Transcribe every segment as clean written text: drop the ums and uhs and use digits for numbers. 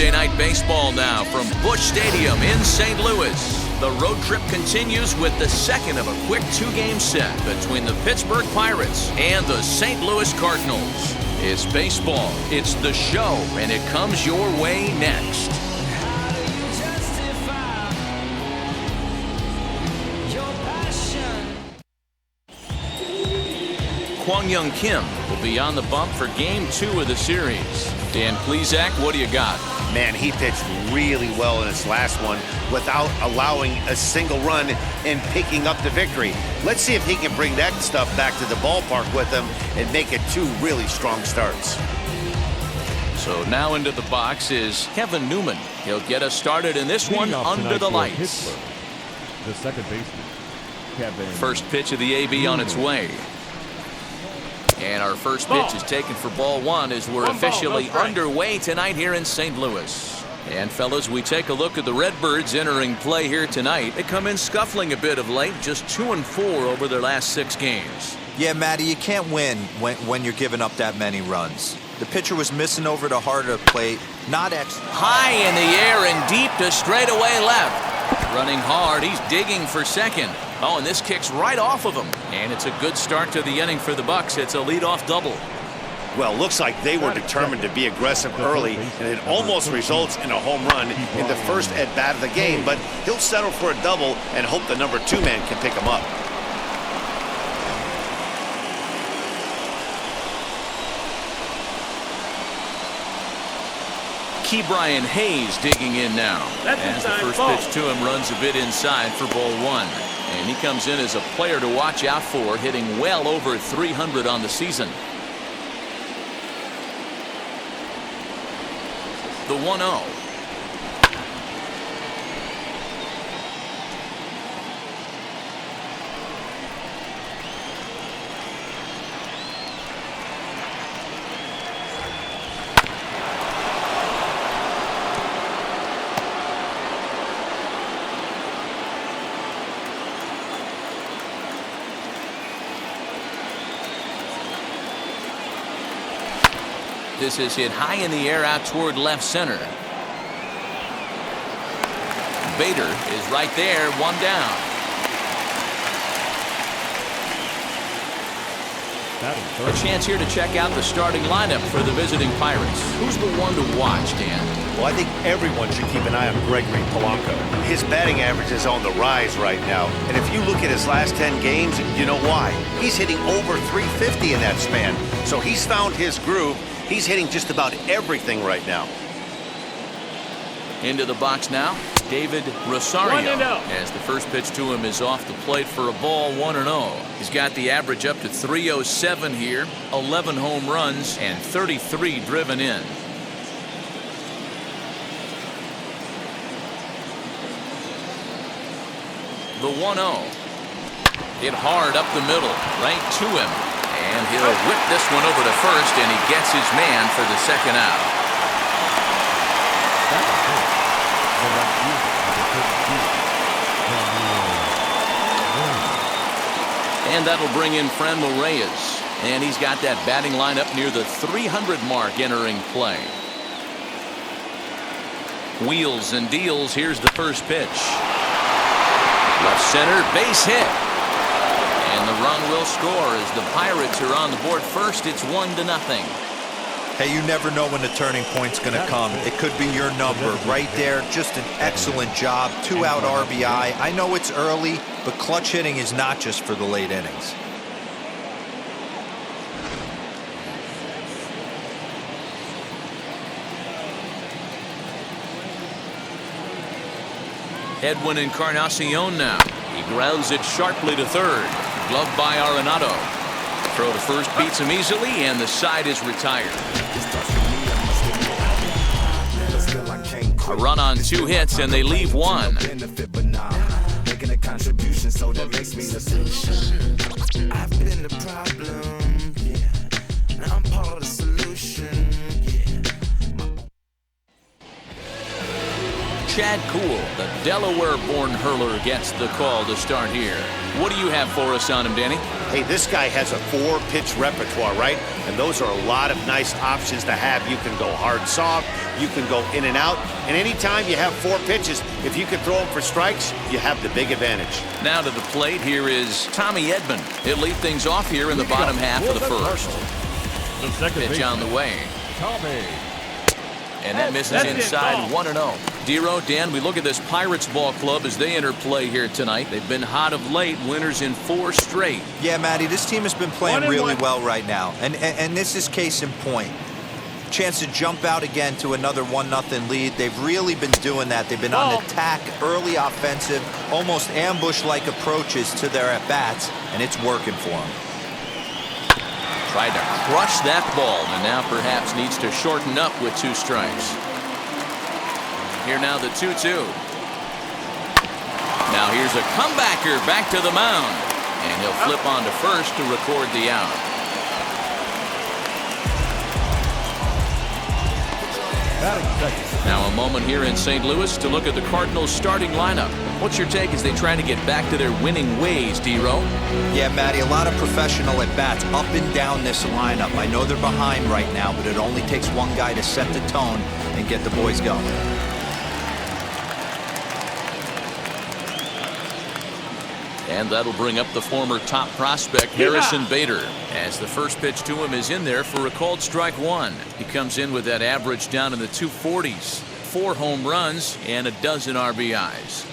Thursday Night Baseball now from Busch Stadium in St. Louis. The road trip continues with the second of a quick two-game set between the Pittsburgh Pirates and the St. Louis Cardinals. It's baseball, it's the show, and it comes your way next. Kwang Young Kim will be on the bump for Game 2 of the series. Dan Plesac, what do you got? Man, he pitched really well in his last one without allowing a single run and picking up the victory. Let's see if he can bring that stuff back to the ballpark with him and make it two really strong starts. So now into the box is Kevin Newman. He'll get us started in this one under the lights. The second baseman, Kevin. First pitch of the AB on its way. And our first pitch is taken for ball one as we're officially underway tonight here in St. Louis. And fellas, we take a look at the Redbirds entering play here tonight. They come in scuffling a bit of late, just 2-4 over their last 6 games. Yeah, Matty, you can't win when you're giving up that many runs. The pitcher was missing over the heart of the plate, not high in the air and deep to straightaway left. Running hard, he's digging for second. Oh, and this kicks right off of him. And it's a good start to the inning for the Bucs. It's a leadoff double. Well, looks like they were determined to be aggressive early, and it almost results in a home run in the first at-bat of the game. But he'll settle for a double and hope the number 2 man can pick him up. Brian Hayes digging in now. As the first pitch to him runs a bit inside for ball one. And he comes in as a player to watch out for, hitting well over 300 on the season. The 1-0. This is hit high in the air out toward left center. Bader is right there, one down. A chance here to check out the starting lineup for the visiting Pirates. Who's the one to watch, Dan? Well, I think everyone should keep an eye on Gregory Polanco. His batting average is on the rise right now. And if you look at his last 10 games, you know why. He's hitting over 350 in that span. So he's found his groove. He's hitting just about everything right now. Into the box now, David Rosario. As the first pitch to him is off the plate for a ball, 1-0. He's got the average up to 307 here, 11 home runs, and 33 driven in. The 1-0. Hit hard up the middle, right to him. And he'll whip this one over to first, and he gets his man for the second out. And that'll bring in Franmil Reyes. And he's got that batting lineup near the 300 mark entering play. Wheels and deals. Here's the first pitch. Left center, base hit. And the run will score as the Pirates are on the board first. It's 1-0. Hey, you never know when the turning point's going to come. It could be your number right there. Just an excellent job. 2-out RBI. I know it's early, but clutch hitting is not just for the late innings. Edwin Encarnacion now. He grounds it sharply to third. Gloved by Arenado. Throw to first beats him easily, and the side is retired. A run on 2 hits, and they leave 1. Chad Kuhl, the Delaware-born hurler, gets the call to start here. What do you have for us on him, Danny? Hey, this guy has a 4-pitch repertoire, right? And those are a lot of nice options to have. You can go hard, soft. You can go in and out. And anytime you have 4 pitches, if you can throw them for strikes, you have the big advantage. Now to the plate, here is Tommy Edman. He'll lead things off here in the bottom half of the first. The second Pitch on the way. Tommy. And that misses inside 1-0. Dero, Dan, we look at this Pirates ball club as they enter play here tonight. They've been hot of late, winners in 4 straight. Yeah, Matty, this team has been playing really well right now. And this is case in point. Chance to jump out again to another 1-0 lead. They've really been doing that. They've been on attack, early offensive, almost ambush-like approaches to their at-bats, and it's working for them. Tried to crush that ball, and now perhaps needs to shorten up with 2 strikes. Here now the 2-2. Now here's a comebacker back to the mound, and he'll flip on to first to record the out. Now a moment here in St. Louis to look at the Cardinals starting lineup. What's your take as they try to get back to their winning ways, Dero? Yeah, Matty, a lot of professional at-bats up and down this lineup. I know they're behind right now, but it only takes one guy to set the tone and get the boys going. And that'll bring up the former top prospect, Harrison Bader, as the first pitch to him is in there for a called strike 1. He comes in with that average down in the 240s, 4 home runs and a dozen RBIs.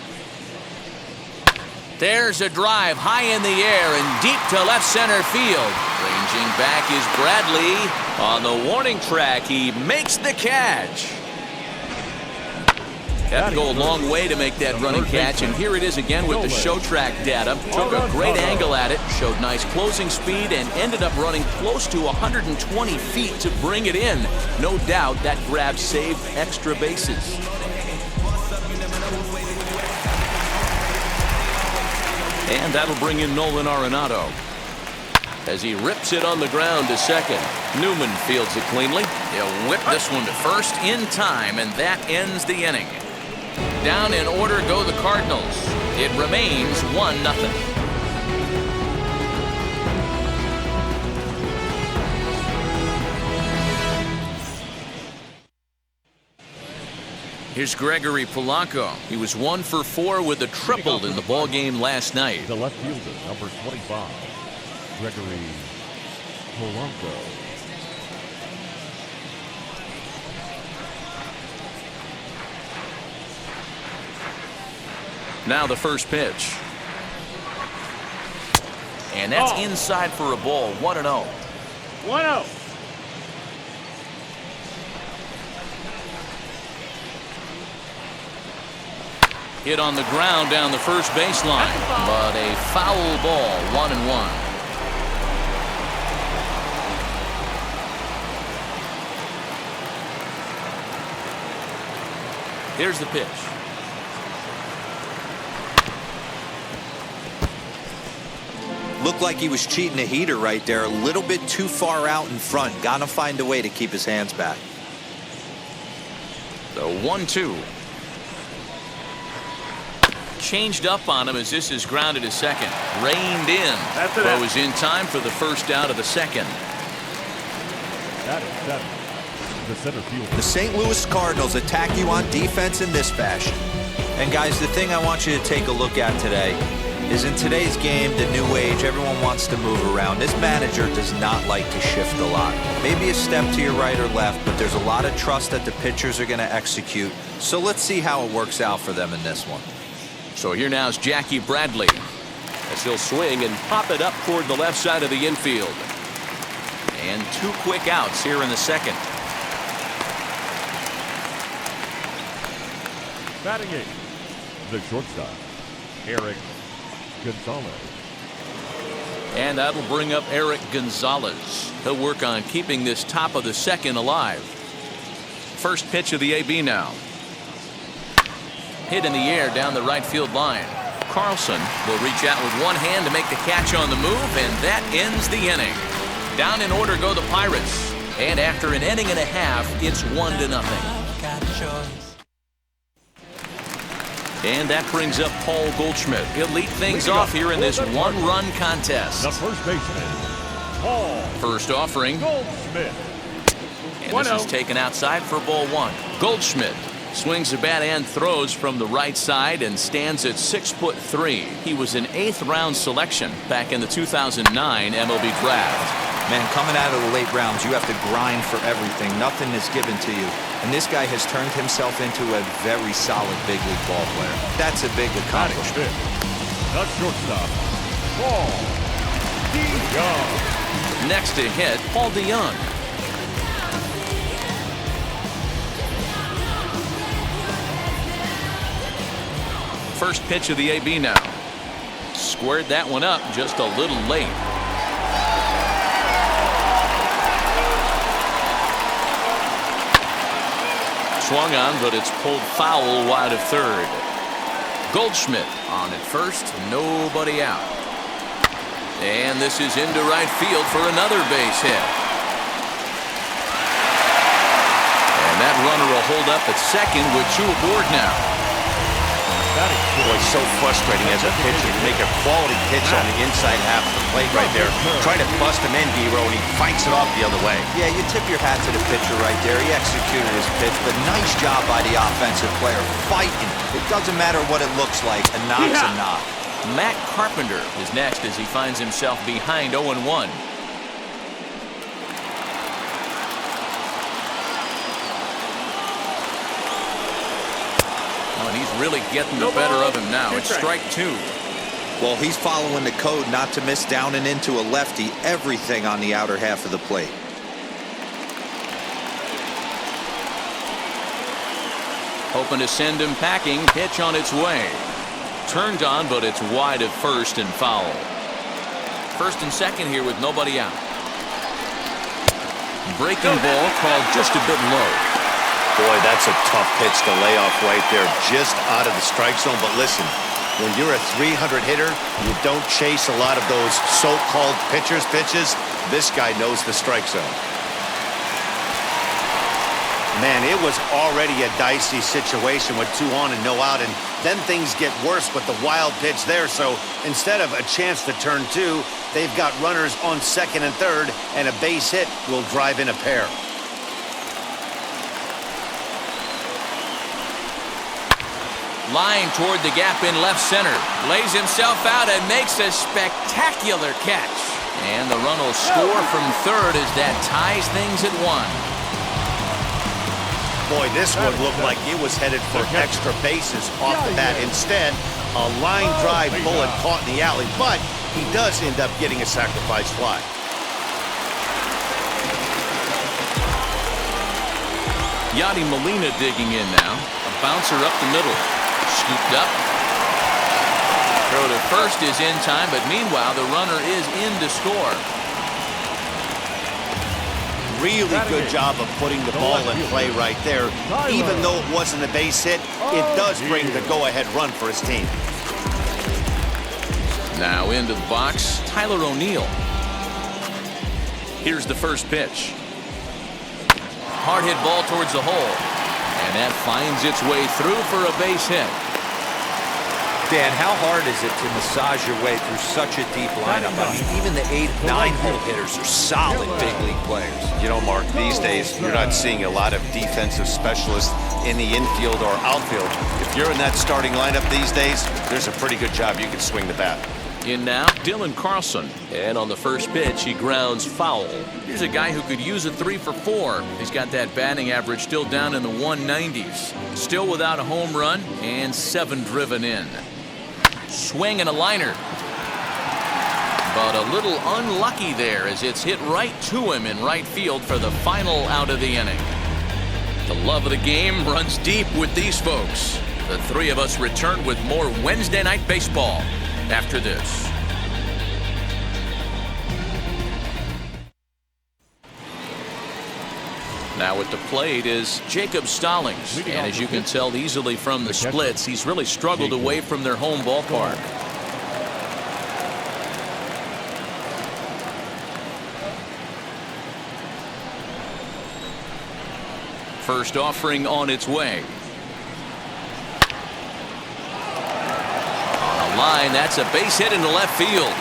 There's a drive high in the air and deep to left center field. Ranging back is Bradley. On the warning track, he makes the catch. Had to go a long way to make that running catch, and here it is again with the show track data. Took a great angle at it, showed nice closing speed, and ended up running close to 120 feet to bring it in. No doubt that grab saved extra bases. And that'll bring in Nolan Arenado as he rips it on the ground to second. Newman fields it cleanly. He'll whip this one to first in time, and that ends the inning. Down in order go the Cardinals. It remains 1-0. Here's Gregory Polanco. He was 1 for 4 with a triple in the ball game last night. The left fielder, number 25, Gregory Polanco. Now the first pitch. And that's inside for a ball. 1-0. 1-0. Hit on the ground down the first baseline, but a foul ball. 1-1. Here's the pitch. Looked like he was cheating a heater right there. A little bit too far out in front. Got to find a way to keep his hands back. The 1-2. Changed up on him as this is grounded to second. Reined in. Throw is in time for the first out of the second. That is 7. The center field. The St. Louis Cardinals attack you on defense in this fashion. And guys, the thing I want you to take a look at today is in today's game, the new age, everyone wants to move around. This manager does not like to shift a lot. Maybe a step to your right or left, but there's a lot of trust that the pitchers are going to execute. So let's see how it works out for them in this one. So here now is Jackie Bradley as he'll swing and pop it up toward the left side of the infield. And 2 quick outs here in the second. Batting 8, the shortstop, Eric Gonzalez. And that'll bring up Eric Gonzalez. He'll work on keeping this top of the second alive. First pitch of the AB now. Hit in the air down the right field line. Carlson will reach out with one hand to make the catch on the move, and that ends the inning. Down in order go the Pirates. And after an inning and a half, it's 1-0. And that brings up Paul Goldschmidt. He'll lead things off here in this one-run contest. The first baseman, Paul. First offering. Goldschmidt. And this is taken outside for ball one. Goldschmidt swings the bat and throws from the right side and stands at 6'3". He was an 8th round selection back in the 2009 MLB draft. Man, coming out of the late rounds, you have to grind for everything. Nothing is given to you. And this guy has turned himself into a very solid big league ball player. That's a big accomplishment. The shortstop, Paul DeYoung. Next to hit, Paul DeYoung. First pitch of the AB now. Squared that one up just a little late. Swung on, but it's pulled foul wide of third. Goldschmidt on at first, nobody out. And this is into right field for another base hit. And that runner will hold up at second with 2 aboard now. Boy, so frustrating as a pitcher to make a quality pitch on the inside half of the plate right there. Try to bust him in, D-Row, and he fights it off the other way. Yeah, you tip your hat to the pitcher right there. He executed his pitch, but nice job by the offensive player fighting. It doesn't matter what it looks like. A knock's a knock. Matt Carpenter is next as he finds himself behind 0-1. And he's really getting the better of him now. It's strike 2. Well, he's following the code not to miss down and into a lefty. Everything on the outer half of the plate. Hoping to send him packing. Pitch on its way. Turned on, but it's wide of first and foul. First and second here with nobody out. Breaking ball called just a bit low. Boy, that's a tough pitch to lay off right there, just out of the strike zone. But listen, when you're a 300 hitter, you don't chase a lot of those so-called pitcher's pitches. This guy knows the strike zone. Man, it was already a dicey situation with 2 on and no out, and then things get worse with the wild pitch there. So instead of a chance to turn 2, they've got runners on second and third, and a base hit will drive in a pair. Line toward the gap in left center. Lays himself out and makes a spectacular catch. And the run will score from third as that ties things at 1. Boy, this one looked like it was headed for extra bases off the bat. Instead, a line drive bullet caught in the alley, but he does end up getting a sacrifice fly. Yadi Molina digging in now. A bouncer up the middle. Scooped up. Throw to first is in time, but meanwhile the runner is in to score. Really good job of putting the ball in play right there. Even though it wasn't a base hit, it does bring the go-ahead run for his team. Now into the box, Tyler O'Neill. Here's the first pitch. Hard hit ball towards the hole. And that finds its way through for a base hit. Dan, how hard is it to massage your way through such a deep lineup? I mean, even the 8, 9-hole hitters are solid big league players. You know, Mark, these days you're not seeing a lot of defensive specialists in the infield or outfield. If you're in that starting lineup these days, there's a pretty good job you can swing the bat. In now, Dylan Carlson. And on the first pitch, he grounds foul. Here's a guy who could use a 3 for 4. He's got that batting average still down in the 190s. Still without a home run and 7 driven in. Swing and a liner. But a little unlucky there as it's hit right to him in right field for the final out of the inning. The love of the game runs deep with these folks. The 3 of us return with more Wednesday Night Baseball after this. Now at the plate is Jacob Stallings. And as you can tell easily from the splits, he's really struggled away from their home ballpark. First offering on its way. line. That's a base hit into left field.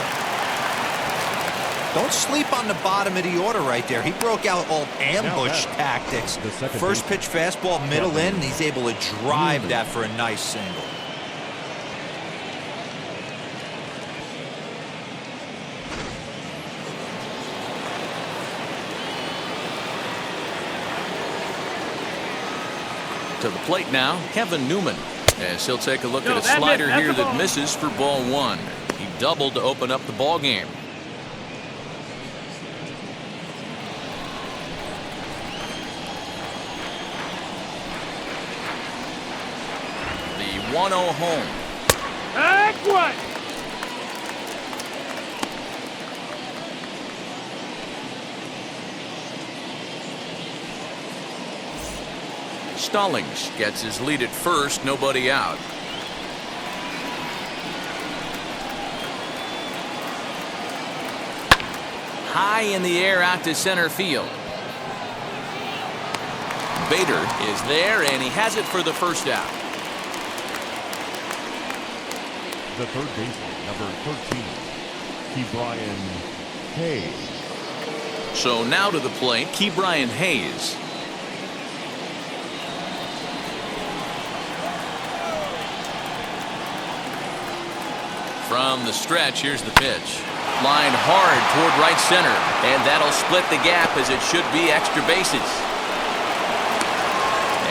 Don't sleep on the bottom of the order right there. He broke out all ambush tactics. First pitch fastball, middle in, and he's able to drive that for a nice single. To the plate now, Kevin Newman. As he'll take a look at a slider here that misses for ball one. He doubled to open up the ball game. The 1-0 home. What? Stallings gets his lead at first, nobody out. High in the air out to center field. Bader is there, and he has it for the first out. The third baseman, number 13, Ke'Bryan Hayes. So now to the plate, Ke'Bryan Hayes. From the stretch, here's the pitch. Line hard toward right center, and that'll split the gap as it should be extra bases.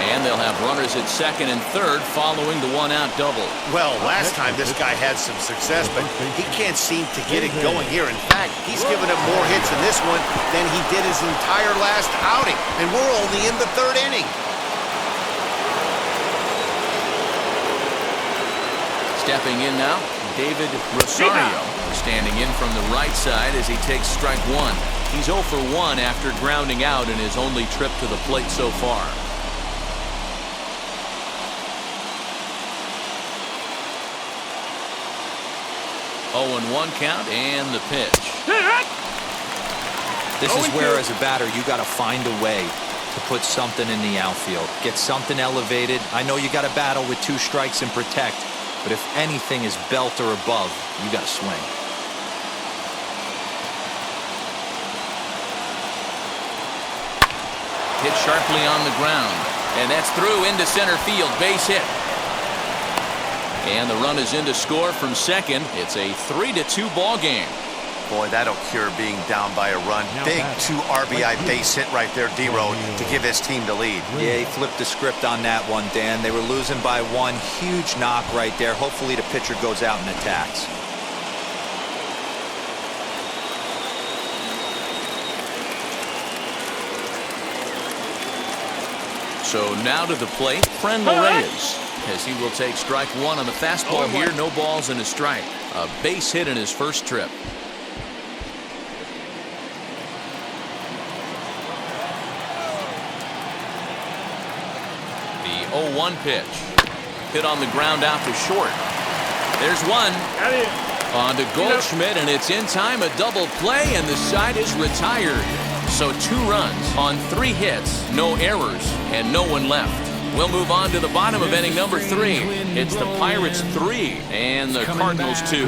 And they'll have runners at second and third following the one-out double. Well, last time this guy had some success, but he can't seem to get it going here. In fact, he's given up more hits in this one than he did his entire last outing, and we're only in the third inning. Stepping in now, David Rosario, standing in from the right side as he takes strike one. He's 0 for 1 after grounding out in his only trip to the plate so far. Oh, and 1 count, and the pitch. This is where, as a batter, you got to find a way to put something in the outfield. Get something elevated. I know you got to battle with 2 strikes and protect, but if anything is belt or above, you got to swing. Hit sharply on the ground, and that's through into center field. Base hit. And the run is in to score from second. It's a 3-2 ball game. Boy, that'll cure being down by a run. Big 2 RBI base hit right there, D-Road, to give his team the lead. Yeah, he flipped the script on that one, Dan. They were losing by 1. Huge knock right there. Hopefully the pitcher goes out and attacks. So now to the plate, Friendly Reyes, as he will take strike one on the fastball here. No balls and a strike. A base hit in his first trip. The 0-1 pitch. Hit on the ground out to short. There's one. On to Goldschmidt, and it's in time. A double play, and the side is retired. So 2 runs on 3 hits, no errors, and no one left. We'll move on to the bottom of inning number 3. It's the Pirates 3 and the Cardinals 2.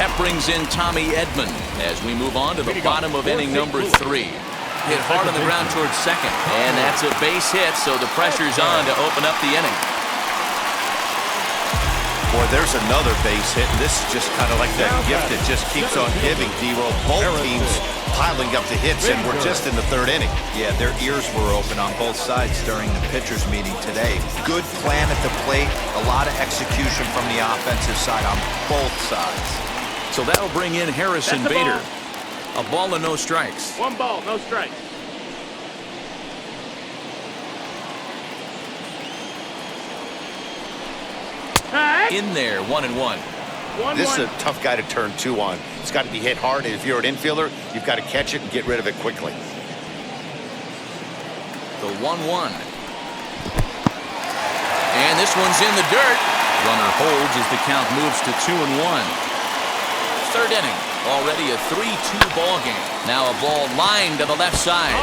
That brings in Tommy Edman as we move on to the bottom of inning number 3. Hit hard on the ground towards second, and that's a base hit, so the pressure's on to open up the inning. Boy, there's another base hit, and this is just kind of like that gift that just keeps on giving, D-Roll. Both teams piling up the hits, and we're just in the 3rd inning. Yeah, their ears were open on both sides during the pitchers' meeting today. Good plan at the plate, a lot of execution from the offensive side on both sides. So that'll bring in Harrison Bader. A ball and no strikes. 1 ball, no strikes. In there, 1-1. This is a tough guy to turn 2 on. It's got to be hit hard, and if you're an infielder, you've got to catch it and get rid of it quickly. The 1-1. And this one's in the dirt. Runner holds as the count moves to 2-1. 3rd inning. Already a 3-2 ball game. Now a ball lined to the left side.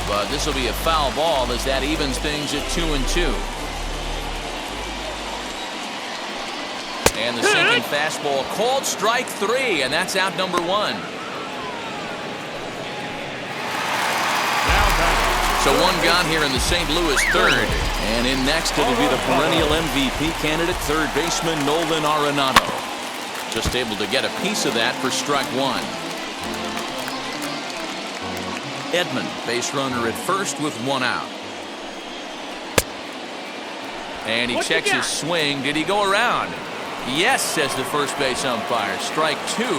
But this will be a foul ball as that evens things at 2-2. 2-1 fastball called strike 3, and that's out number 1. So one gone here in the St. Louis third. And in next, it'll be the perennial MVP candidate, third baseman Nolan Arenado. Just able to get a piece of that for strike 1. Edman, base runner at first with 1 out. And he checks his swing. Did he go around? Yes, says the first base umpire. Strike 2. 2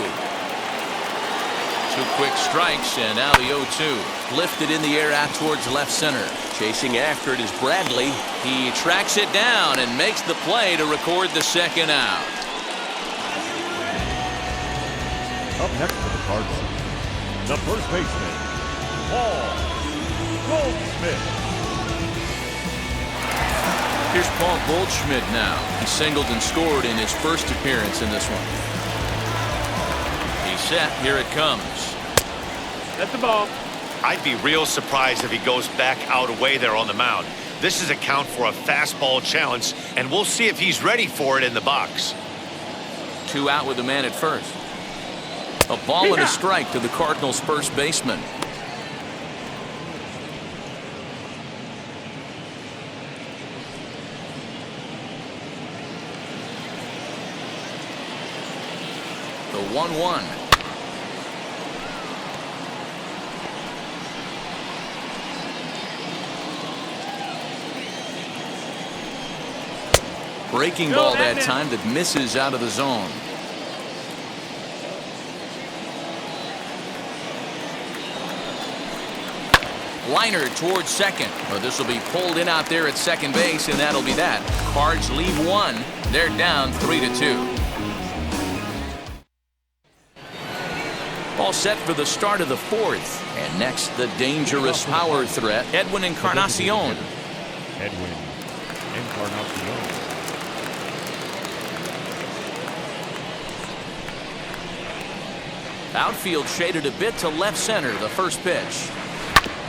quick strikes, and now the 0-2. Lifted in the air out towards left center. Chasing after it is Bradley. He tracks it down and makes the play to record the second out. Up next for the Cardinals, the first baseman, Paul Goldschmidt. Here's Paul Goldschmidt now. He singled and scored in his first appearance in this one. He's set. Here it comes. That's the ball. I'd be real surprised if he goes back out away there on the mound. This is a count for a fastball challenge, and we'll see if he's ready for it in the box. 2 out with the man at first. A ball and a strike to the Cardinals' first baseman. The 1-1. Breaking ball that time that misses out of the zone. Liner towards second. Well, this will be pulled in out there at second base, and that'll be that. Cards leave 1. They're down 3-2. All set for the start of the 4th. And next, the dangerous power threat, Edwin Encarnacion. Edwin Encarnacion. Outfield shaded a bit to left center, the first pitch.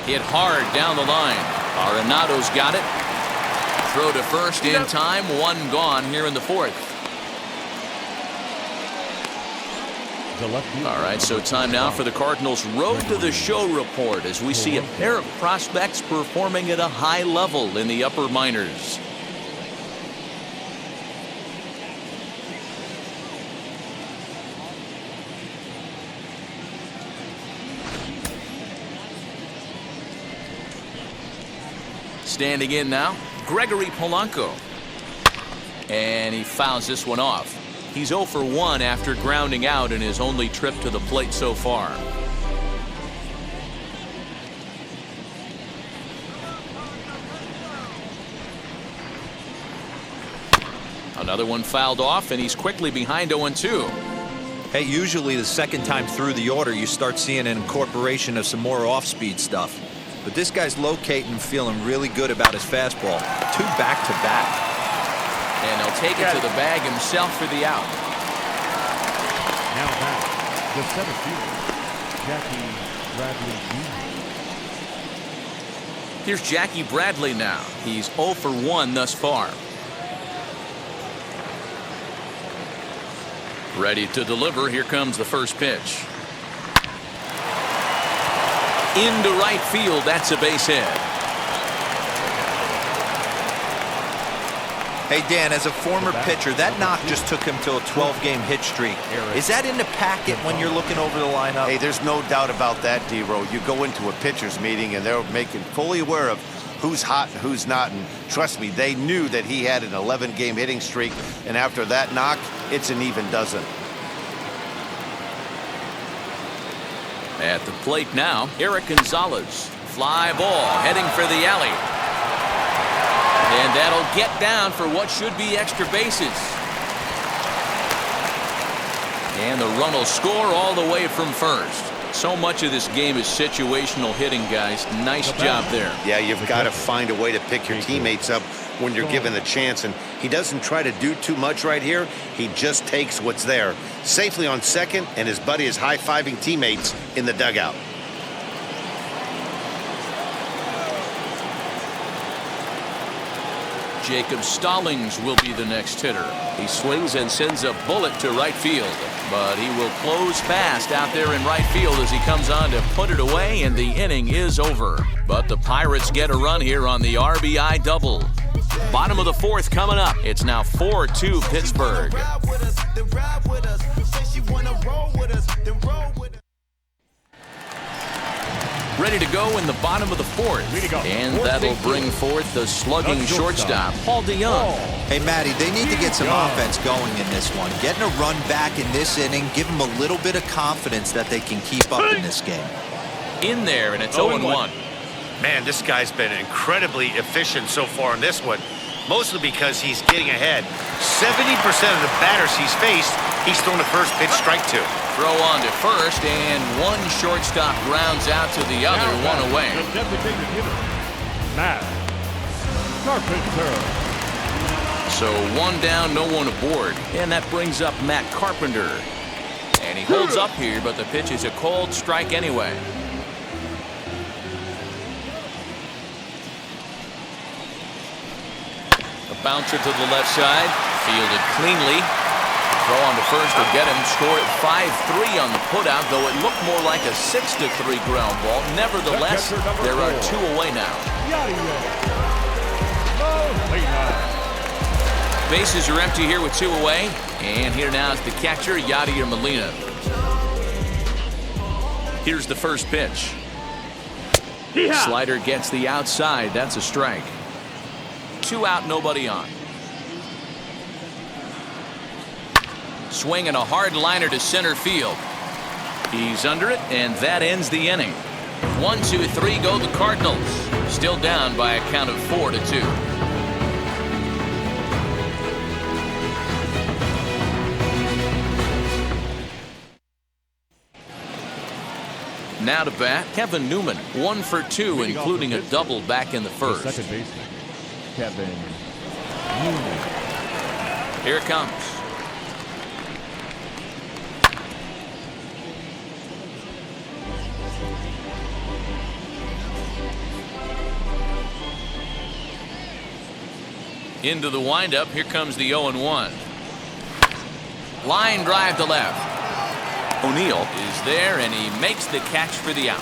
Hit hard down the line. Arenado's got it. Throw to first in time. 1 gone here in the 4th. All right, so time now for the Cardinals' Road to the Show report as we see a pair of prospects performing at a high level in the upper minors. Standing in now, Gregory Polanco. And he fouls this one off. He's 0 for 1 after grounding out in his only trip to the plate so far. Another one fouled off, and he's quickly behind 0-2. Hey, usually the second time through the order, you start seeing an incorporation of some more off-speed stuff. But this guy's locating, feeling really good about his fastball. 2 back-to-back. And he'll take it to the bag himself for the out. Now back, the center fielder, Jackie Bradley Jr. Here's Jackie Bradley now. He's 0 for 1 thus far. Ready to deliver. Here comes the first pitch. Into right field. That's a base hit. Hey, Dan, as a former pitcher, that knock just took him to a 12-game hit streak. Is that in the packet when you're looking over the lineup? Hey, there's no doubt about that, D-Row. You go into a pitcher's meeting, and they're making fully aware of who's hot and who's not. And trust me, they knew that he had an 11-game hitting streak. And after that knock, it's an even dozen. At the plate now, Eric Gonzalez. Fly ball heading for the alley. And that'll get down for what should be extra bases. And the run will score all the way from first. So much of this game is situational hitting, guys. Nice job there. Yeah, you've got to find a way to pick your teammates up when you're given the chance. And he doesn't try to do too much right here. He just takes what's there. Safely on second, and his buddy is high-fiving teammates in the dugout. Jacob Stallings will be the next hitter. He swings and sends a bullet to right field, but he will close fast out there in right field as he comes on to put it away, and the inning is over. But the Pirates get a run here on the RBI double. Bottom of the fourth coming up. It's now 4-2 Pittsburgh. Ready to go in the bottom of the fourth. And that'll bring forth the slugging shortstop, Paul DeYoung. Hey, Matty, they need to get some offense going in this one. Getting a run back in this inning, give them a little bit of confidence that they can keep up in this game. In there, and it's 0-1. Man, this guy's been incredibly efficient so far in this one, mostly because he's getting ahead. 70% of the batters he's faced, he's thrown the first pitch strike to. Throw on to first, and one shortstop grounds out to the other, one away. The designated hitter, Matt Carpenter. So one down, no one aboard, and that brings up Matt Carpenter. And he holds up here, but the pitch is a cold strike anyway. A bouncer to the left side, fielded cleanly. Throw on to first to get him. Scored at 5-3 on the putout, though it looked more like a 6-3 ground ball. Nevertheless, there are 2 away now. Bases are empty here with 2 away. And here now is the catcher, Yadier Molina. Here's the first pitch. Slider gets the outside. That's a strike. 2 out, nobody on. Swinging a hard liner to center field. He's under it, and that ends the inning. 1, 2, 3 go the Cardinals. Still down by a count of 4-2. Now to bat, Kevin Newman, 1 for 2, including a double back in the first. Second baseman, Kevin Newman. Here it comes. Into the windup. Here comes the 0-1. Line drive to left. O'Neill is there, and he makes the catch for the out.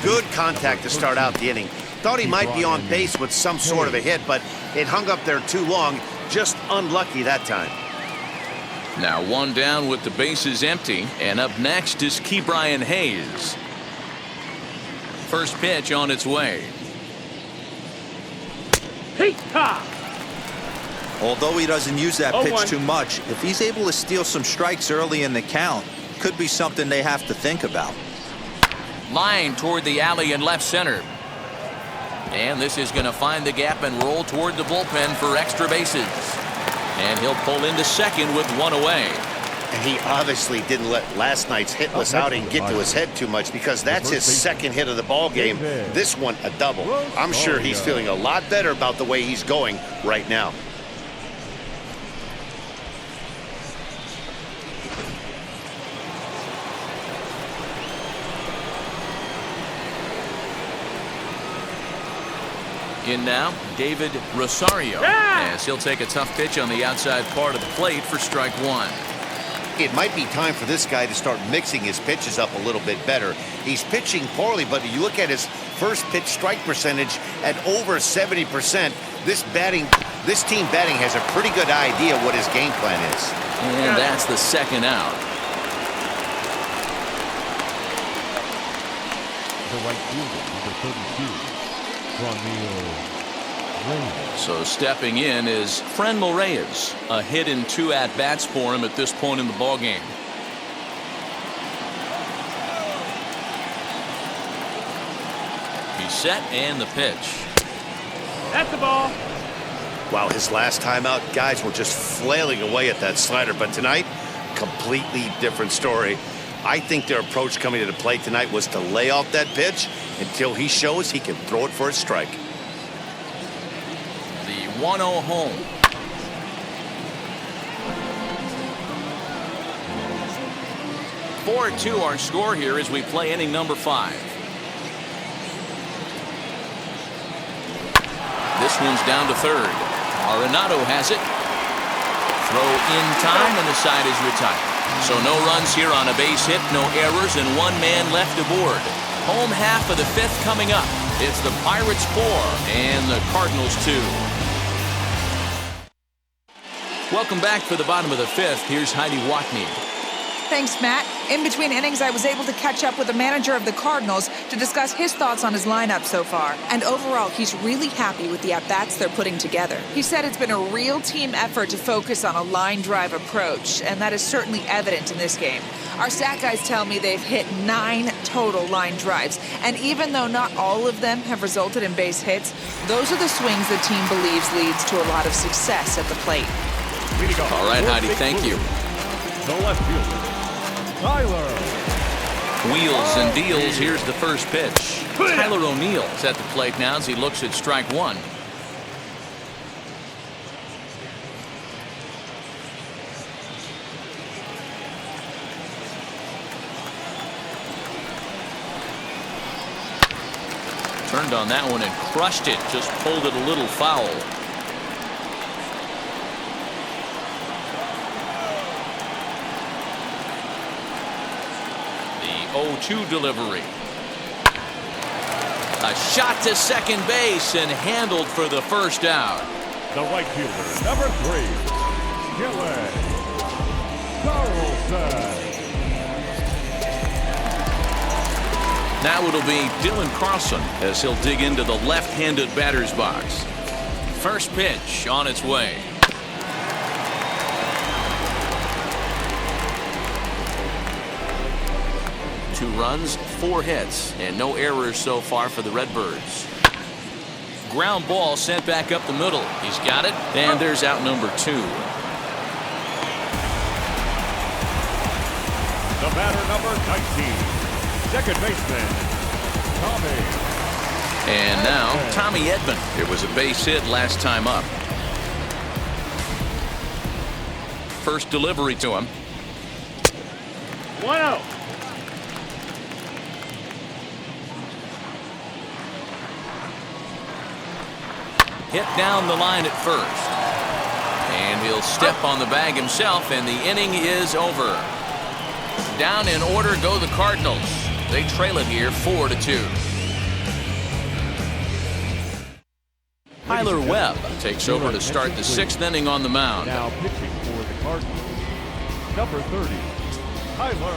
Good contact to start out the inning. Thought he might be on base with some sort of a hit, but it hung up there too long. Just unlucky that time. Now 1 down with the bases empty, and up next is Ke'Bryan Hayes. First pitch on its way. Although he doesn't use that pitch too much, if he's able to steal some strikes early in the count, could be something they have to think about. Line toward the alley in left center. And this is going to find the gap and roll toward the bullpen for extra bases. And he'll pull into second with 1 away. And he obviously didn't let last night's hitless outing get to his head too much, because that's his second hit of the ball game. This one a double. I'm sure he's feeling a lot better about the way he's going right now. In now, David Rosario. As he'll take a tough pitch on the outside part of the plate for strike 1. It might be time for this guy to start mixing his pitches up a little bit better. He's pitching poorly, but you look at his first pitch strike percentage at over 70%. This team batting has a pretty good idea what his game plan is. And that's the second out. The right fielder, number 32, So stepping in is Franmil Reyes. A hit in 2 at-bats for him at this point in the ballgame. He's set, and the pitch. That's the ball. Wow, his last time out, guys were just flailing away at that slider. But tonight, completely different story. I think their approach coming to the plate tonight was to lay off that pitch until he shows he can throw it for a strike. The 1-0 home. (4-2) our score here as we play inning number 5. This one's down to third. Arenado has it. Throw in time, and the side is retired. So no runs here on a base hit, no errors, and one man left aboard. Home half of the fifth coming up. It's the Pirates 4 and the Cardinals 2. Welcome back for the bottom of the fifth. Here's Heidi Watney. Thanks, Matt. In between innings, I was able to catch up with the manager of the Cardinals to discuss his thoughts on his lineup so far. And overall, he's really happy with the at-bats they're putting together. He said it's been a real team effort to focus on a line drive approach, and that is certainly evident in this game. Our stat guys tell me they've hit 9 total line drives, and even though not all of them have resulted in base hits, those are the swings the team believes leads to a lot of success at the plate. All right, Heidi, thank you. The left fielder, Tyler. Wheels and deals. Here's the first pitch. Tyler O'Neill's at the plate now as he looks at strike one. Turned on that one and crushed it. Just pulled it a little foul. The 0-2 delivery. A shot to second base and handled for the first out. The right fielder, number 3, Gillen Carlson. Now it'll be Dylan Carlson as he'll dig into the left-handed batter's box. First pitch on its way. Two runs, 4 hits, and no errors so far for the Redbirds. Ground ball sent back up the middle. He's got it, and there's out number 2. The batter, number 19, second baseman, Tommy. And now Tommy Edman. It was a base hit last time up. First delivery to him. 1-0. Hit down the line at first. And he'll step on the bag himself, and the inning is over. Down in order go the Cardinals. They trail it here 4-2. Tyler Webb takes over to start the 6th inning on the mound. Now pitching for the Cardinals, number 30, Tyler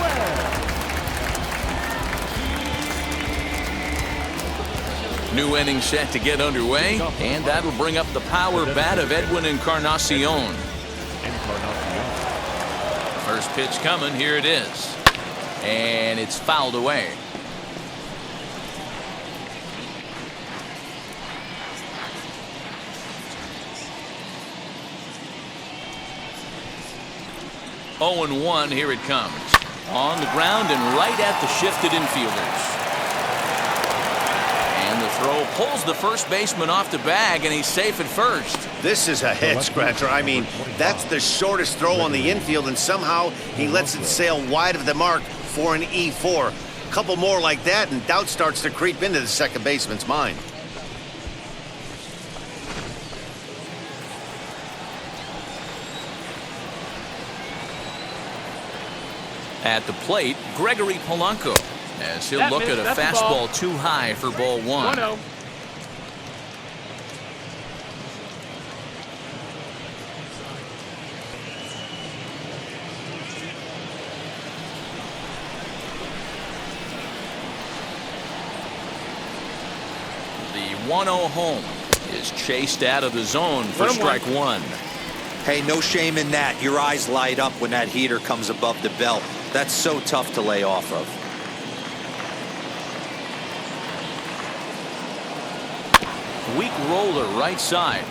Webb. New inning set to get underway, and that'll bring up the power bat of Edwin Encarnacion. First pitch coming, here it is. And it's fouled away. Oh and 1, here it comes. On the ground and right at the shifted infielders. And the throw pulls the first baseman off the bag, and he's safe at first. This is a head scratcher. I mean, that's the shortest throw on the infield, and somehow he lets it sail wide of the mark for an E4. A couple more like that, and doubt starts to creep into the second baseman's mind. At the plate, Gregory Polanco, as he'll look at a fastball too high for ball 1. 1-0. The 1-0 home is chased out of the zone for strike 1. Hey, no shame in that. Your eyes light up when that heater comes above the belt. That's so tough to lay off of. Weak roller right side.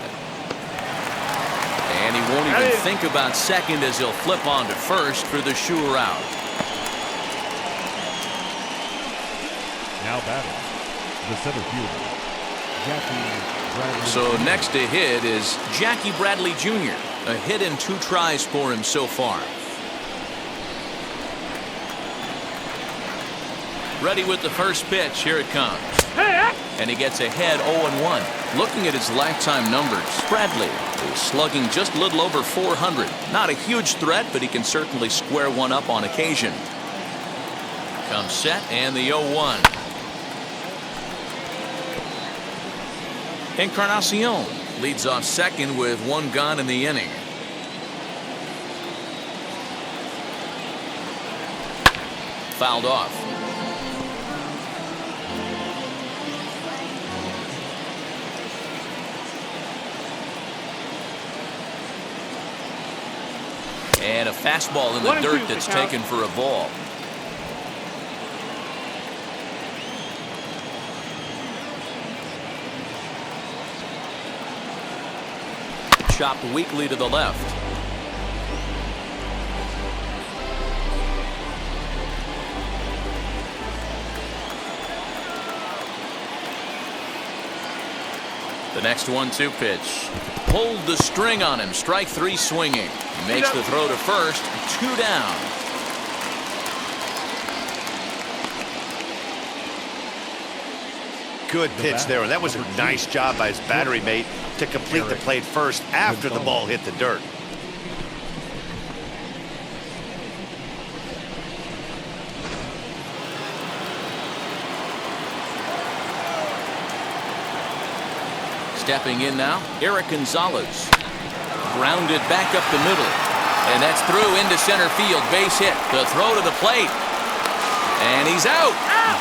And he won't even think about second as he'll flip on to first for the sure out. Now batting, the center fielder, Jackie Bradley. So next to hit is Jackie Bradley Jr. A hit in 2 tries for him so far. Ready with the first pitch. Here it comes. and he gets ahead 0-1. Looking at his lifetime numbers, Bradley is slugging just a little over 400. Not a huge threat, but he can certainly square one up on occasion. Comes set and the 0-1. Encarnacion leads off second with one gone in the inning. Fouled off. And a fastball in the dirt that's taken for a ball. Chopped weakly to the left. The next 1-2 pitch. Pulled the string on him. Strike three swinging. He makes the throw to first. 2 down. Good pitch there, and that was a nice job by his battery mate to complete the play first after the ball hit the dirt. Stepping in now, Eric Gonzalez. Grounded back up the middle. And that's through into center field. Base hit. The throw to the plate. And he's out.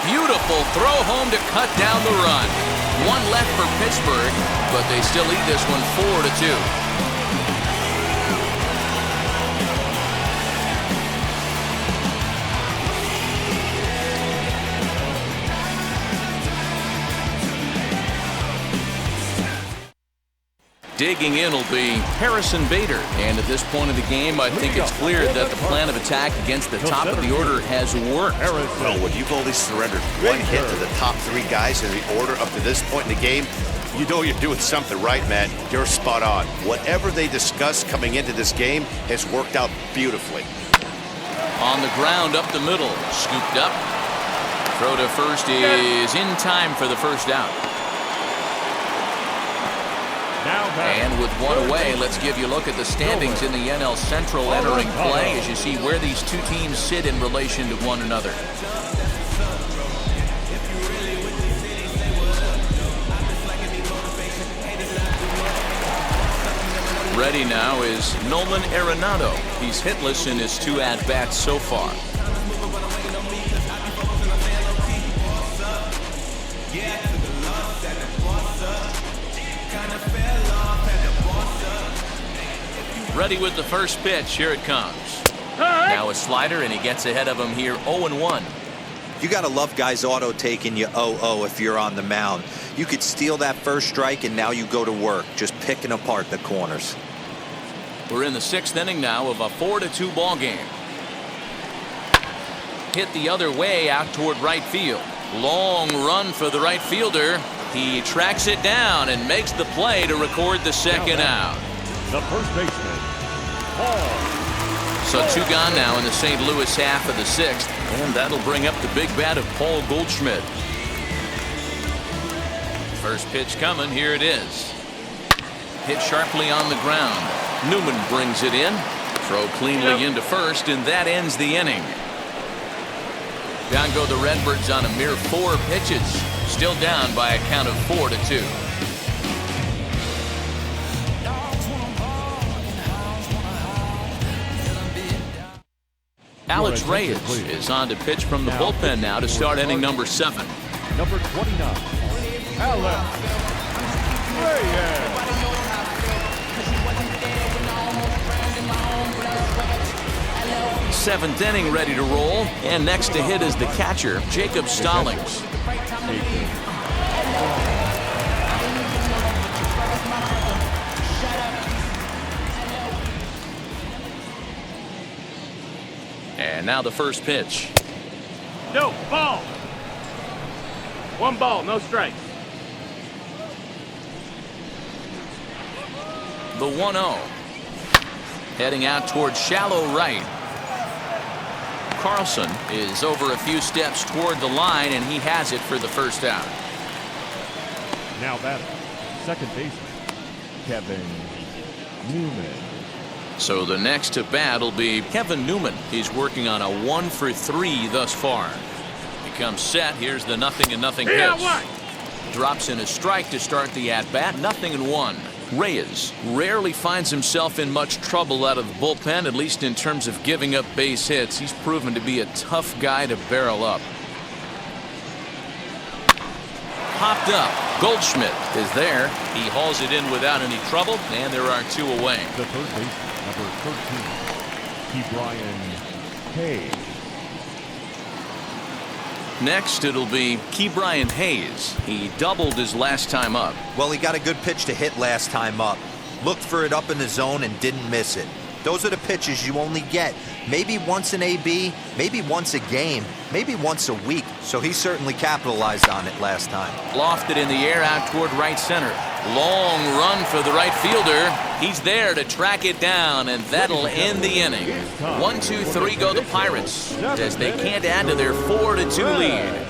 Beautiful throw home to cut down the run. One left for Pittsburgh, but they still lead this one 4-2. Digging in will be Harrison Bader. And at this point of the game, I think it's clear that the plan of attack against the top of the order has worked. Well, when you've only surrendered one hit to the top three guys in the order up to this point in the game, you know you're doing something right, man. You're spot on. Whatever they discussed coming into this game has worked out beautifully. On the ground up the middle. Scooped up. Throw to first is in time for the first out. And with one away, let's give you a look at the standings in the NL Central entering play as you see where these two teams sit in relation to one another. Ready now is Nolan Arenado. He's hitless in his 2 at-bats so far. Ready with the first pitch. Here it comes. Now a slider, and he gets ahead of him here 0-1. You got to love guys auto taking you 0-0 if you're on the mound. You could steal that first strike, and now you go to work, just picking apart the corners. We're in the 6th inning now of a 4-2 ball game. Hit the other way out toward right field. Long run for the right fielder. He tracks it down and makes the play to record the second out. The first baseman, Paul. So 2 gone now in the St. Louis half of the 6th, and that'll bring up the big bat of Paul Goldschmidt. First pitch coming. Here it is. Hit sharply on the ground. Newman brings it in. Throw cleanly into first, and that ends the inning. Down go the Redbirds on a mere 4 pitches. Still down by a count of 4-2. Alex Reyes is on to pitch from the bullpen now to start inning number 7. Number 29, Alex Reyes. 7th inning ready to roll, and next to hit is the catcher, Jacob Stallings. And now the first pitch. No, ball. 1 ball, no strikes. The 1-0. Heading out towards shallow right. Carlson is over a few steps toward the line, and he has it for the first out. Now batting, second baseman, Kevin Newman. So the next to bat will be Kevin Newman. He's working on a 1 for 3 thus far. He comes set. Here's the 0-0 pitch. Drops in a strike to start the at-bat. 0-1. Reyes rarely finds himself in much trouble out of the bullpen, at least in terms of giving up base hits. He's proven to be a tough guy to barrel up. Popped up. Goldschmidt is there. He hauls it in without any trouble, and there are 2 away. The third baseman, number 13, Ke'Bryan Hayes. Next, it'll be Ke'Bryan Hayes. He doubled his last time up. Well, he got a good pitch to hit last time up. Looked for it up in the zone and didn't miss it. Those are the pitches you only get maybe once an AB, maybe once a game, maybe once a week. So he certainly capitalized on it last time. Lofted in the air out toward right center. Long run for the right fielder. He's there to track it down, and that'll end the inning. 1-2-3 go the Pirates as they can't add to their 4-2 lead.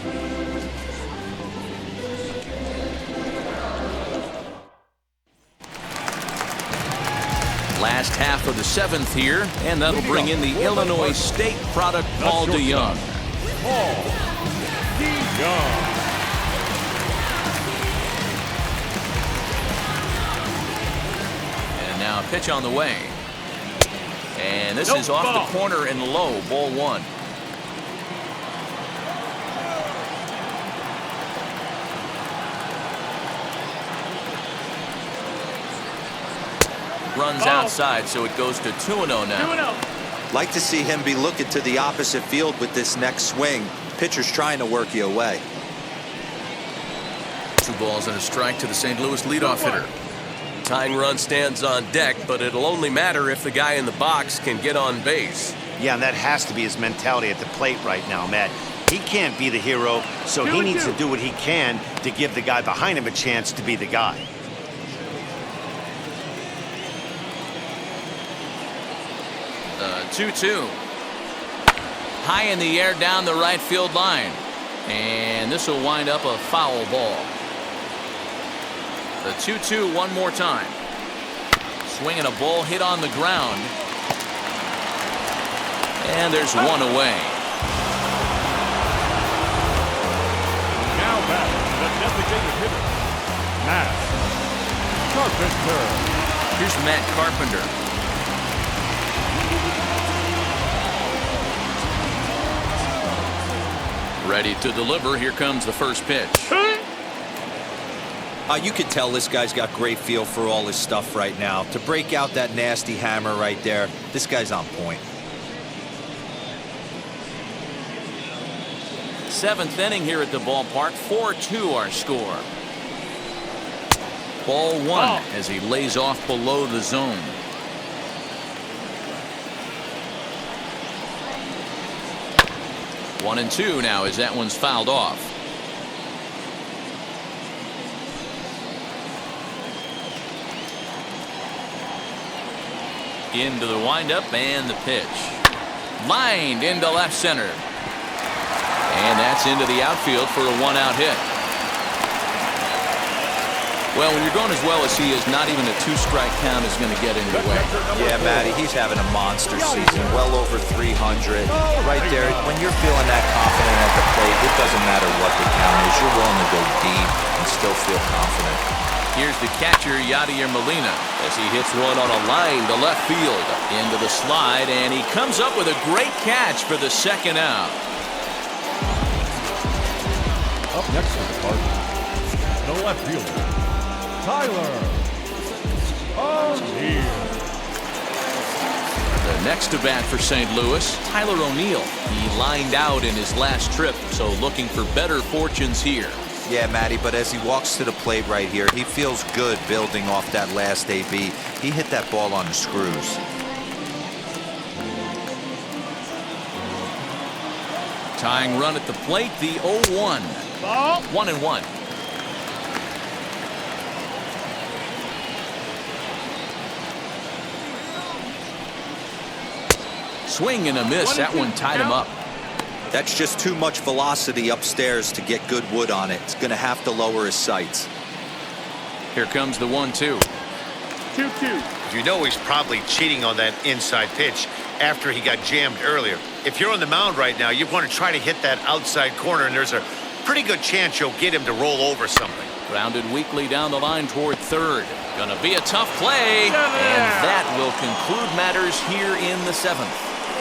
Last half of the 7th here, and that'll bring in the Illinois State product, Paul DeYoung. Paul DeYoung. And now a pitch on the way. And this is off the corner and low, ball 1. Runs outside, so it goes to 2-0 now. Like to see him be looking to the opposite field with this next swing. Pitcher's trying to work you away. 2 balls and a strike to the St. Louis leadoff hitter. Tying run stands on deck, but it'll only matter if the guy in the box can get on base. Yeah, and that has to be his mentality at the plate right now, Matt. He can't be the hero, so he needs to do what he can to give the guy behind him a chance to be the guy. 2-2. High in the air down the right field line. And this will wind up a foul ball. The 2-2 one more time. Swinging a ball hit on the ground. And there's 1 away. Now back, the designated hitter, Matt Carpenter. Here's Matt Carpenter. Ready to deliver. Here comes the first pitch. You can tell this guy's got great feel for all his stuff right now. To break out that nasty hammer right there, this guy's on point. 7th inning here at the ballpark. 4-2 our score. Ball 1 as he lays off below the zone. One and 2 now as that one's fouled off. Into the windup and the pitch. Lined into left center. And that's into the outfield for a 1-out hit. Well, when you're going as well as he is, not even a 2-strike count is going to get in the way. Yeah, Matty, he's having a monster season, well over 300. Right there, when you're feeling that confident at the plate, it doesn't matter what the count is. You're willing to go deep and still feel confident. Here's the catcher, Yadier Molina, as he hits one on a line to left field. Into the slide, and he comes up with a great catch for the 2nd out. Up next for the Cardinals, the left fielder, Tyler O'Neill. The next to bat for St. Louis, Tyler O'Neill. He lined out in his last trip, so looking for better fortunes here. Yeah, Matty, but as he walks to the plate right here, he feels good building off that last AB. He hit that ball on the screws. Tying run at the plate, the 0-1. Ball. 1-1. Swing and a miss. That one tied him up. That's just too much velocity upstairs to get good wood on it. It's going to have to lower his sights. Here comes the 1-2. 2-2. You know he's probably cheating on that inside pitch after he got jammed earlier. If you're on the mound right now, you want to try to hit that outside corner, and there's a pretty good chance you'll get him to roll over something. Grounded weakly down the line toward third. Gonna be a tough play, and that will conclude matters here in the 7th.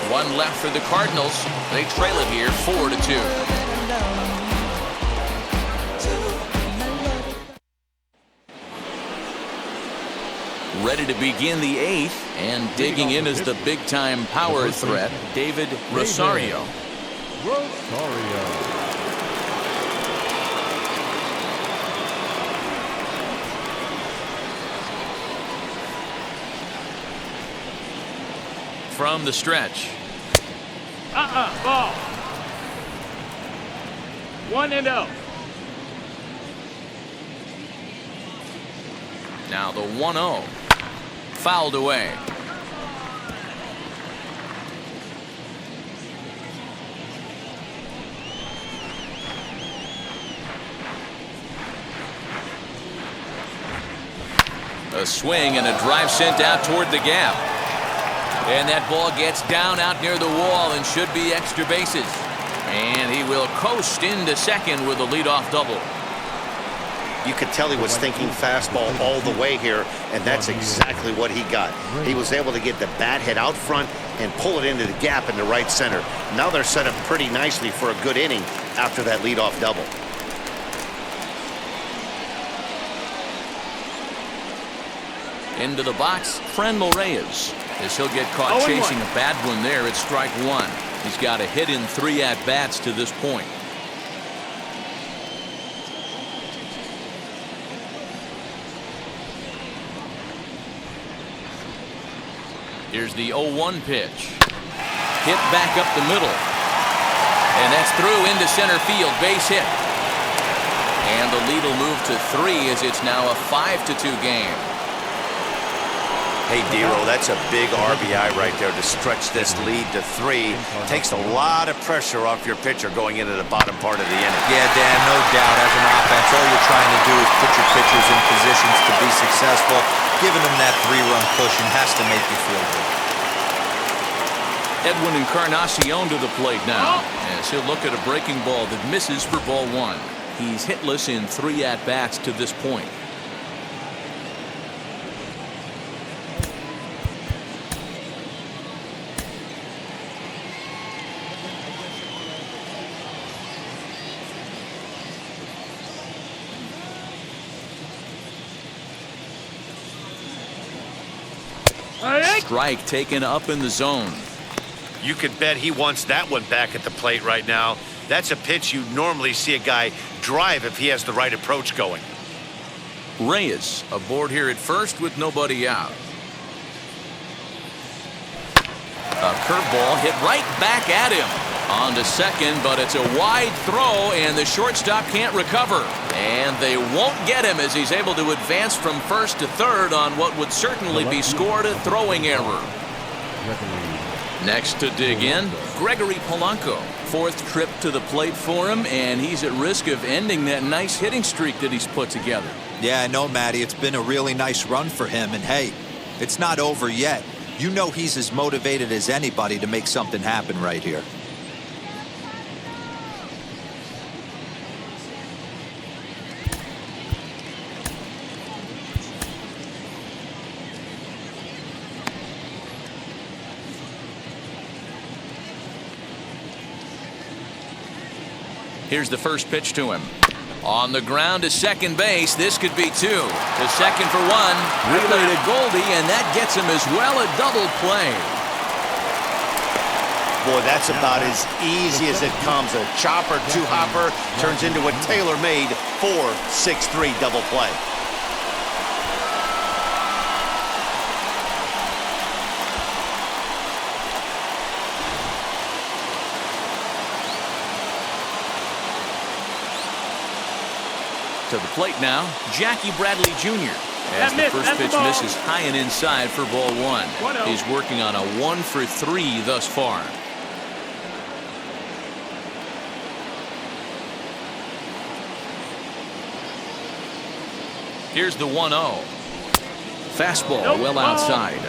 One left for the Cardinals. They trail it here 4-2. Ready to begin the 8th, and digging in is the big-time power threat, David Rosario. From the stretch. Ball. 1-0. Now the 1-0. Fouled away. A swing and a drive sent out toward the gap. And that ball gets down out near the wall and should be extra bases. And he will coast into second with a leadoff double. You could tell he was thinking fastball all the way here, and that's exactly what he got. He was able to get the bat head out front and pull it into the gap in the right center. Now they're set up pretty nicely for a good inning after that leadoff double. Into the box, Franmil Reyes, as he'll get caught chasing a bad one there at strike one. He's got a hit in 3 at-bats to this point. Here's the 0-1 pitch. Hit back up the middle. And that's through into center field. Base hit. And the lead will move to 3 as it's now a 5-2 game. Hey, Dero, that's a big RBI right there to stretch this lead to 3. Takes a lot of pressure off your pitcher going into the bottom part of the inning. Yeah, Dan, no doubt. As an offense, all you're trying to do is put your pitchers in positions to be successful. Giving them that 3-run cushion has to make you feel good. Edwin Encarnacion to the plate now, as he'll look at a breaking ball that misses for ball 1. He's hitless in 3 at-bats to this point. Strike taken up in the zone. You could bet he wants that one back at the plate right now. That's a pitch you normally see a guy drive if he has the right approach going. Reyes aboard here at first with nobody out. A curveball hit right back at him. On to second, but it's a wide throw, and the shortstop can't recover. And they won't get him as he's able to advance from first to third on what would certainly be scored a throwing error. Next to dig in, Gregory Polanco. 4th trip to the plate for him, and he's at risk of ending that nice hitting streak that he's put together. Yeah, I know, Matty. It's been a really nice run for him, and hey, it's not over yet. You know he's as motivated as anybody to make something happen right here. Here's the first pitch to him. On the ground to second base. This could be 2. To second for 1. Relay to Goldie, and that gets him as well a double play. Boy, that's about as easy as it comes. A chopper, 2-hopper turns into a tailor-made 4-6-3 double play. To the plate now, Jackie Bradley Jr. As the first pitch misses high and inside for ball 1. He's working on a 1-for-3 thus far. Here's the 1-0. Fastball well outside.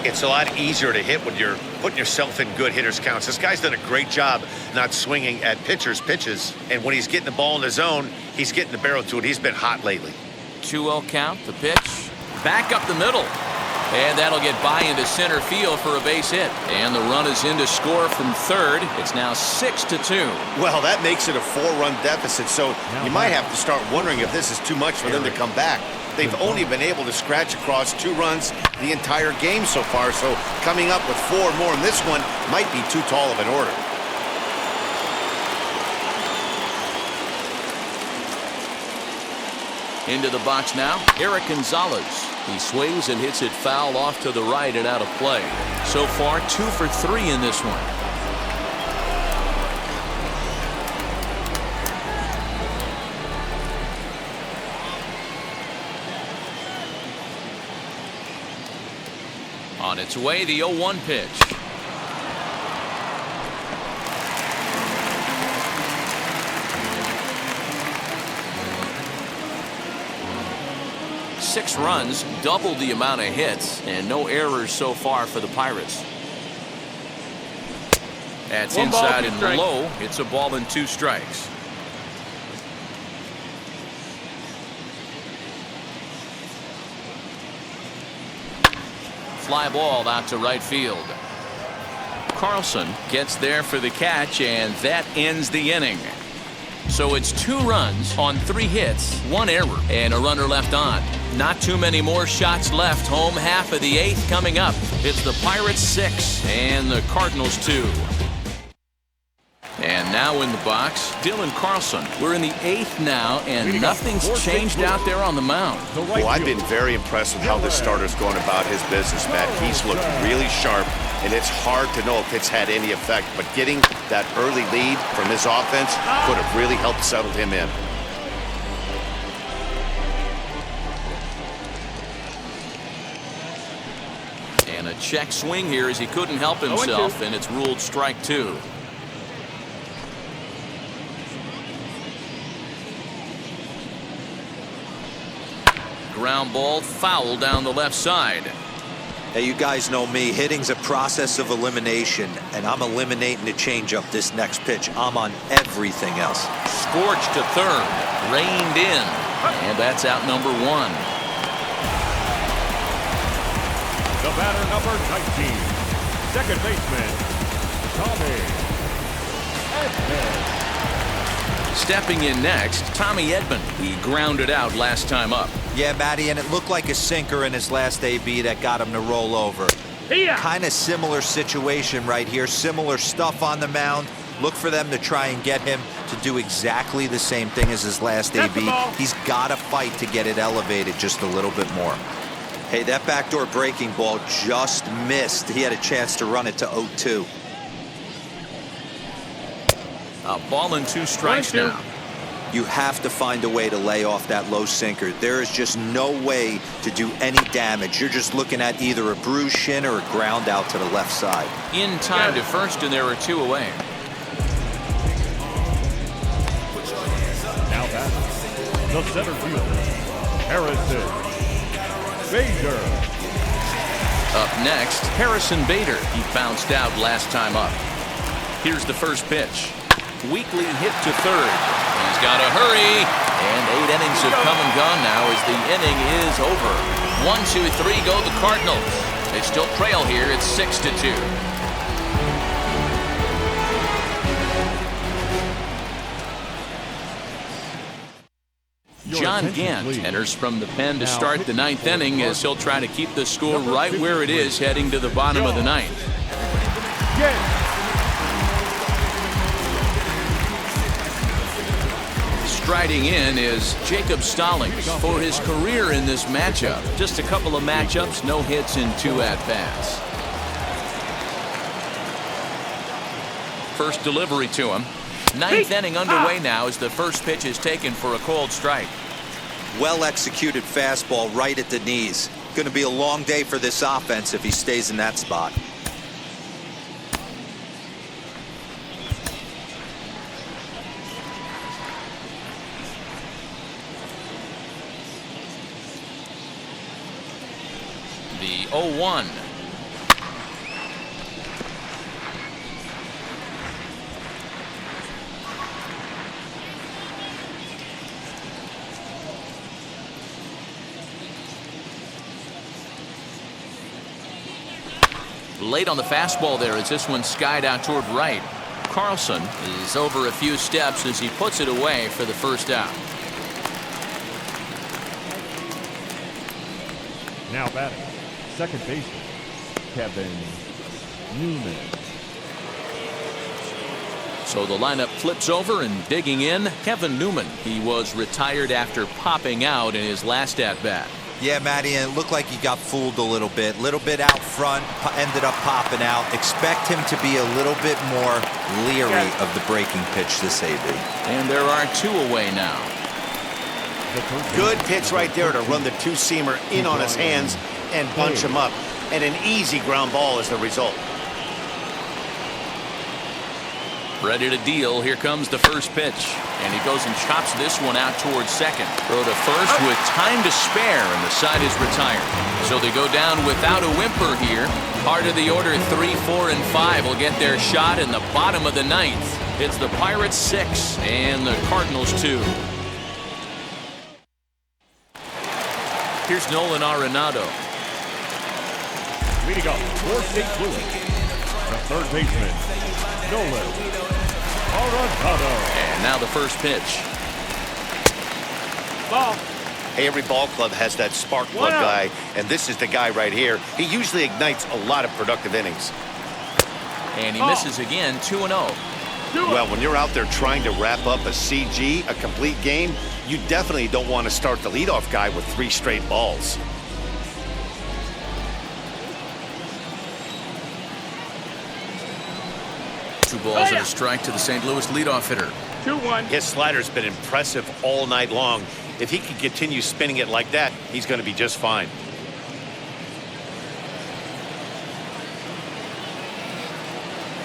It's a lot easier to hit when you're putting yourself in good hitters' counts. This guy's done a great job not swinging at pitchers' pitches. And when he's getting the ball in the zone, he's getting the barrel to it. He's been hot lately. 2-0 count. The pitch. Back up the middle. And that'll get by into center field for a base hit. And the run is in to score from third. It's now 6-2. Well, that makes it a 4-run deficit, so you might have to start wondering if this is too much for them to come back. They've only been able to scratch across 2 runs the entire game so far, so coming up with 4 more in this one might be too tall of an order. Into the box now, Eric Gonzalez. He swings and hits it foul off to the right and out of play. So far, 2 for 3 in this one. On its way, the 0-1 pitch. Six runs, double the amount of hits, and no errors so far for the Pirates. That's inside and low. It's a ball and 2 strikes. Fly ball out to right field. Carlson gets there for the catch, and that ends the inning. So it's 2 runs on 3 hits, 1 error, and a runner left on. Not too many more shots left. Home half of the 8th coming up. It's the Pirates 6 and the Cardinals 2. And now in the box, Dylan Carlson. We're in the 8th now, and nothing's changed out there on the mound. Well, I've been very impressed with how this starter's going about his business, Matt. He's looked really sharp, and it's hard to know if it's had any effect. But getting that early lead from his offense could have really helped settle him in. And a check swing here as he couldn't help himself, and it's ruled strike 2. Ground ball foul down the left side. Hey, you guys know me. Hitting's a process of elimination, and I'm eliminating the changeup this next pitch. I'm on everything else. Scorched to third, reined in, and that's out number 1. The batter, number 19, second baseman, Tommy Edman. Stepping in next, Tommy Edman. He grounded out last time up. Yeah, Matty, and it looked like a sinker in his last AB that got him to roll over. Kind of similar situation right here. Similar stuff on the mound. Look for them to try and get him to do exactly the same thing as his last AB. He's got to fight to get it elevated just a little bit more. Hey, that backdoor breaking ball just missed. He had a chance to run it to 0-2. A ball and 2 strikes now. You have to find a way to lay off that low sinker. There is just no way to do any damage. You're just looking at either a bruised shin or a ground out to the left side. In time to first, and there are 2 away. Now batting, the center fielder, Harrison Bader. Up next, Harrison Bader. He bounced out last time up. Here's the first pitch. Weakly hit to third. He's got to hurry. And 8 innings have come and gone now as the inning is over. 1, 2, 3 go the Cardinals. They still trail here. It's 6-2. John Gant enters from the pen to start the 9th inning as he'll try to keep the score right where it is heading to the bottom of the 9th. Striding in is Jacob Stallings for his career in this matchup. Just a couple of matchups, no hits in 2 at-bats. First delivery to him. 9th inning underway now as the first pitch is taken for a cold strike. Well executed fastball right at the knees. Going to be a long day for this offense if he stays in that spot. 0-1. Late on the fastball there as this one skied out toward right. Carlson is over a few steps as he puts it away for the first out. Now batting, second baseman, Kevin Newman. So the lineup flips over, and digging in, Kevin Newman. He was retired after popping out in his last at-bat. Yeah, Matty, and it looked like he got fooled a little bit out front, ended up popping out. Expect him to be a little bit more leery of the breaking pitch this AB. And there are two away now. Good pitch right there to run the two-seamer in on his hands and bunch him up. And an easy ground ball is the result. Ready to deal. Here comes the first pitch. And he goes and chops this one out towards second. Throw to first with time to spare, and the side is retired. So they go down without a whimper here. Part of the order 3, 4, and 5 will get their shot in the bottom of the ninth. It's the Pirates 6 and the Cardinals 2. Here's Nolan Arenado. Leading up for St. Louis, the third baseman, Nolan Arenado. And now the first pitch. Ball. Hey, every ball club has that spark plug guy, and this is the guy right here. He usually ignites a lot of productive innings. And he misses again, 2-0. Well, when you're out there trying to wrap up a CG, a complete game, you definitely don't want to start the leadoff guy with 3 straight balls. Two balls and a strike to the St. Louis leadoff hitter. 2-1. His slider's been impressive all night long. If he can continue spinning it like that, he's going to be just fine.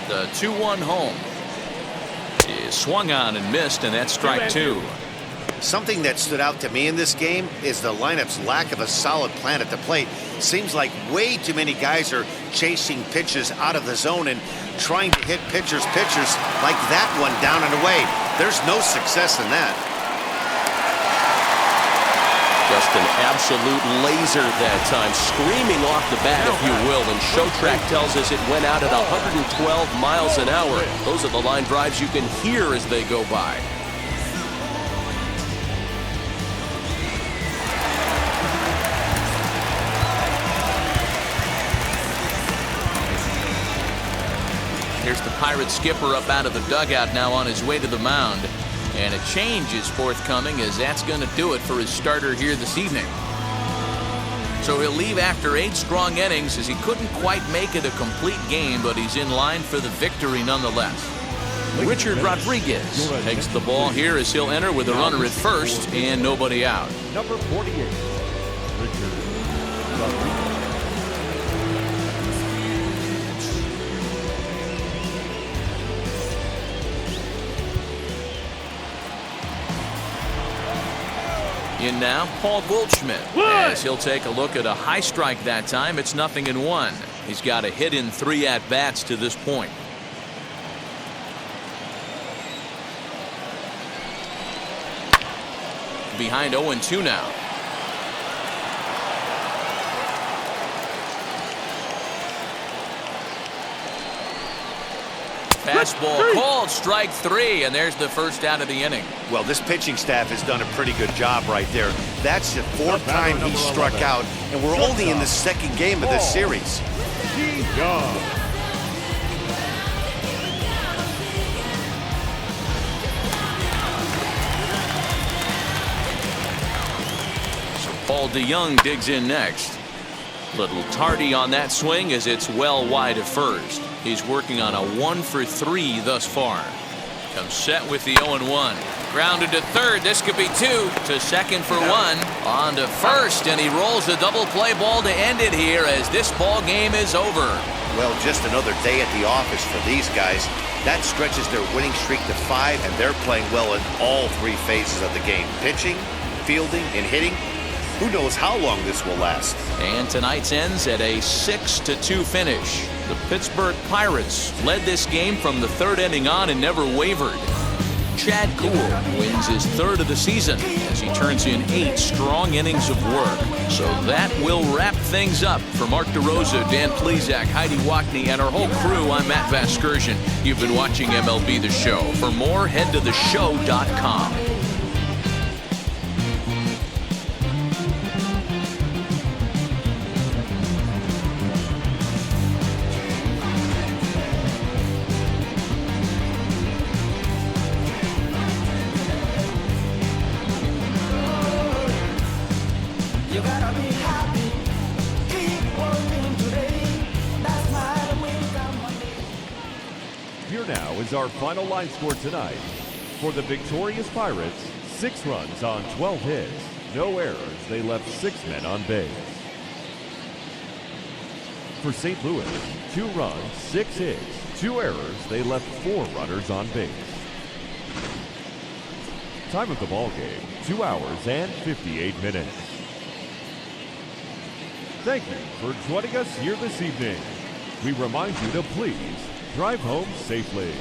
The 2-1 home is swung on and missed, and that's strike 2. Something that stood out to me in this game is the lineup's lack of a solid plan at the plate. Seems like way too many guys are chasing pitches out of the zone and trying to hit pitchers like that one down and away. There's no success in that. Just an absolute laser that time, screaming off the bat, if you will. And Showtrack tells us it went out at 112 miles an hour. Those are the line drives you can hear as they go by. Here's the Pirates skipper up out of the dugout now on his way to the mound. And a change is forthcoming, as that's going to do it for his starter here this evening. So he'll leave after 8 strong innings, as he couldn't quite make it a complete game, but he's in line for the victory nonetheless. Richard Rodriguez takes the ball here as he'll enter with a runner at first and nobody out. Number 48, Richard Rodriguez. In now, Paul Goldschmidt, as he'll take a look at a high strike that time. It's 0-1. He's got a hit in 3 at-bats to this point. Behind 0-2 now. Fastball called, strike 3, and there's the first out of the inning. Well, this pitching staff has done a pretty good job right there. That's the 4th time he struck out, and we're only in the 2nd game of this series. So Paul DeYoung digs in next. Little tardy on that swing as it's well wide of first. He's working on a 1-for-3 thus far. Comes set with the 0-1. Grounded to third. This could be 2. To second for 1. On to first, and he rolls the double play ball to end it here as this ball game is over. Well, just another day at the office for these guys. That stretches their winning streak to 5, and they're playing well in all 3 phases of the game. Pitching, fielding, and hitting. Who knows how long this will last? And tonight's ends at a 6-2 finish. The Pittsburgh Pirates led this game from the third inning on and never wavered. Chad Kuhl wins his third of the season as he turns in 8 strong innings of work. So that will wrap things up. For Mark DeRosa, Dan Plesac, Heidi Wackney, and our whole crew, I'm Matt Vasgersian. You've been watching MLB The Show. For more, head to theshow.com. Here now is our final line score tonight. For the victorious Pirates, 6 runs on 12 hits. No errors. They left 6 men on base. For St. Louis, 2 runs, 6 hits. 2 errors. They left 4 runners on base. Time of the ball game, 2 hours and 58 minutes. Thank you for joining us here this evening. We remind you to please drive home safely.